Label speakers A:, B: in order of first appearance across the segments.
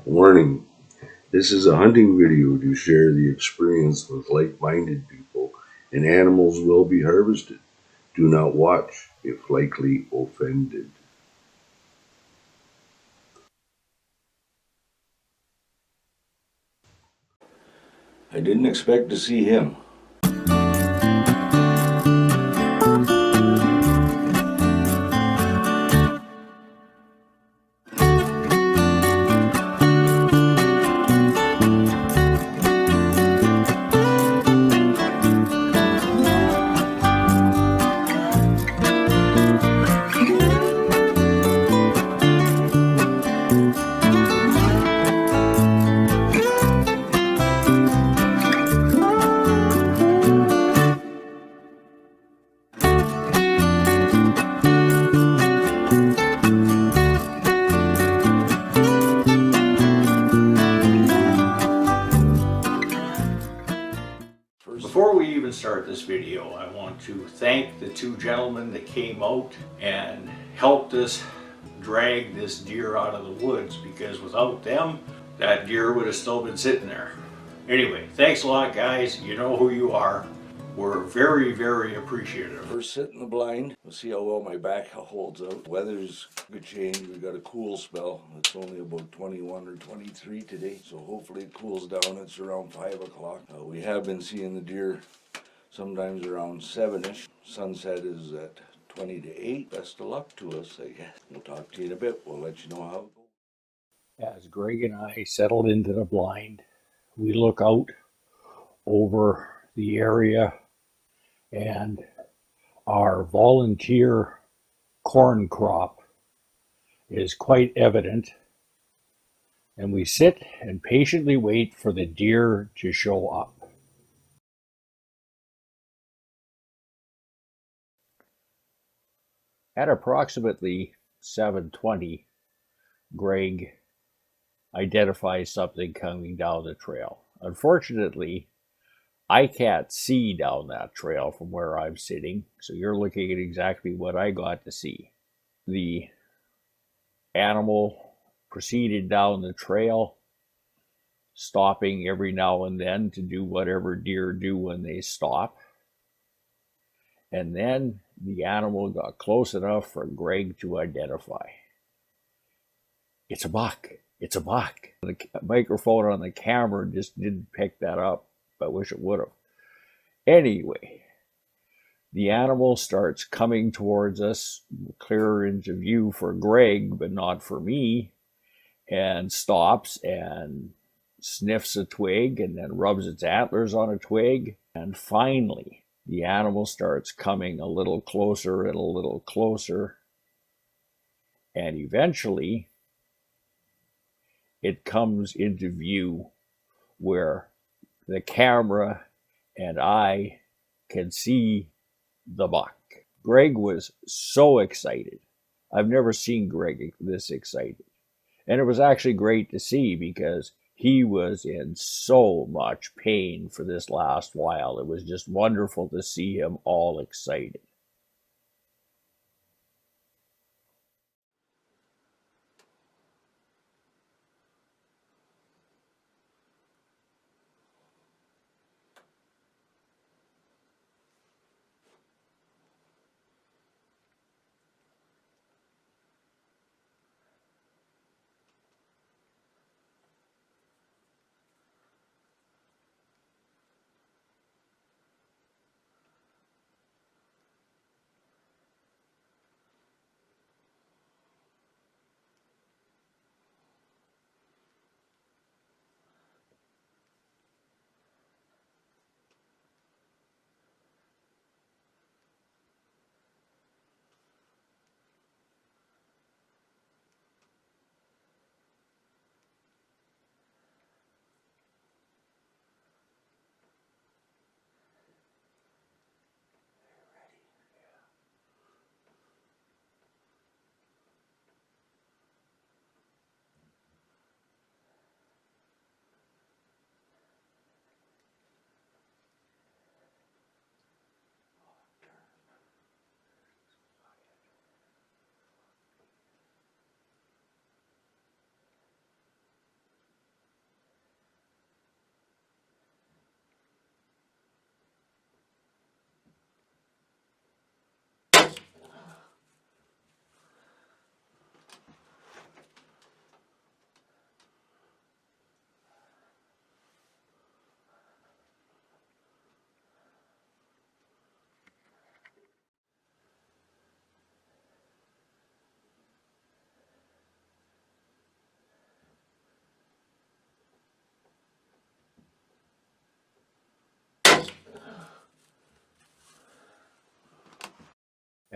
A: Warning: this is a hunting video to share the experience with like-minded people, and animals will be harvested. Do not watch if likely offended.
B: I didn't expect to see him. Before we even start this video, I want to thank the two gentlemen that came out and helped us drag this deer out of the woods, because without them, that deer would have still been sitting there. Anyway, thanks a lot, guys. You know who you are. We're very, very appreciative. First sit in the blind. We'll see how well my back holds out. Weather's good change. We got a cool spell. It's only about 21 or 23 today, so hopefully it cools down. It's around 5 o'clock. We have been seeing the deer sometimes around 7-ish. Sunset is at 20 to 8. Best of luck to us, I guess. We'll talk to you in a bit. We'll let you know how it goes.
C: As Greg and I settled into the blind, we look out over the area, and our volunteer corn crop is quite evident, and we sit and patiently wait for the deer to show up. At approximately 7:20, Greg identifies something coming down the trail. Unfortunately, I can't see down that trail from where I'm sitting, so you're looking at exactly what I got to see. The animal proceeded down the trail, stopping every now and then to do whatever deer do when they stop. And then the animal got close enough for Greg to identify. It's a buck. It's a buck. The microphone on the camera just didn't pick that up. I wish it would have. Anyway, the animal starts coming towards us, clearer into view for Greg, but not for me, and stops and sniffs a twig and then rubs its antlers on a twig. And finally, the animal starts coming a little closer and a little closer. And eventually, it comes into view where the camera and I can see the buck. Greg was so excited. I've never seen Greg this excited. And it was actually great to see, because he was in so much pain for this last while. It was just wonderful to see him all excited.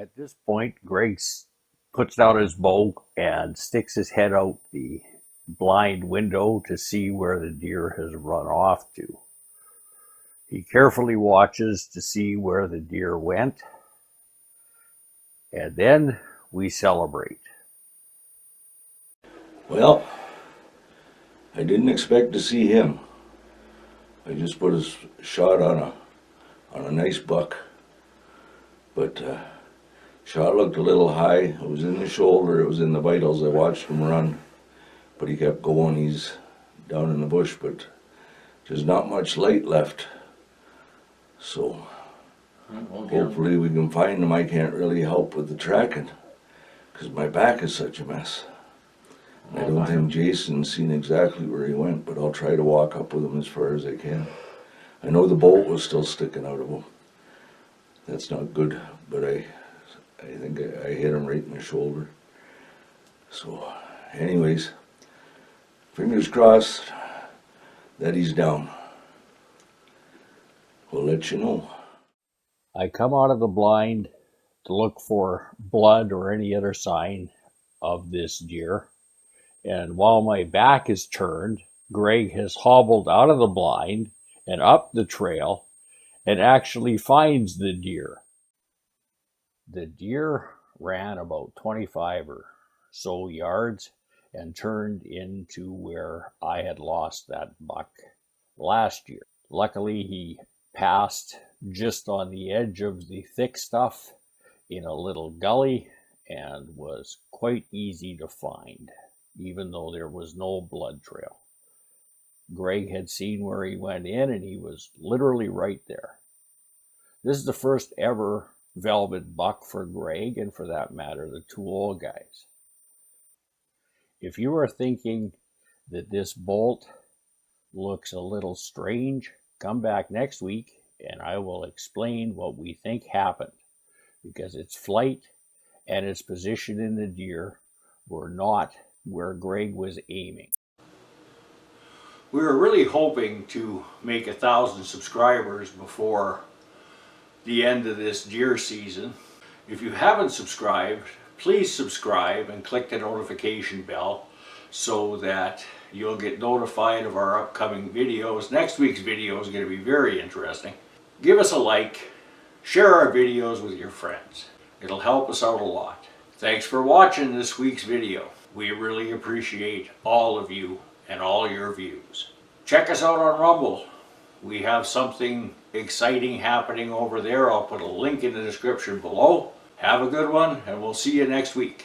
C: At this point, Greg puts down his bow and sticks his head out the blind window to see where the deer has run off to. He carefully watches to see where the deer went, and then we celebrate.
A: Well, I didn't expect to see him. I just put a shot on a nice buck, but shot looked a little high. It was in the shoulder, it was in the vitals. I watched him run, but he kept going. He's down in the bush, but there's not much light left. So hopefully we can find him. I can't really help with the tracking because my back is such a mess. I don't think Jason's seen exactly where he went, but I'll try to walk up with him as far as I can. I know the bolt was still sticking out of him. That's not good, but I think I hit him right in the shoulder. So anyways, fingers crossed that he's down. We'll let you know.
C: I come out of the blind to look for blood or any other sign of this deer. And while my back is turned, Greg has hobbled out of the blind and up the trail and actually finds the deer. The deer ran about 25 or so yards and turned into where I had lost that buck last year. Luckily, he passed just on the edge of the thick stuff in a little gully and was quite easy to find, even though there was no blood trail. Greg had seen where he went in and he was literally right there. This is the first ever velvet buck for Greg, and for that matter, the two old guys. If you are thinking that this bolt looks a little strange, come back next week and I will explain what we think happened, because its flight and its position in the deer were not where Greg was aiming.
B: We were really hoping to make 1,000 subscribers before the end of this deer season. If you haven't subscribed, please subscribe and click the notification bell so that you'll get notified of our upcoming videos. Next week's video is going to be very interesting. Give us a like, share our videos with your friends. It'll help us out a lot. Thanks for watching this week's video. We really appreciate all of you and all your views. Check us out on Rumble. We have something exciting happening over there. I'll put a link in the description below. Have a good one, and we'll see you next week.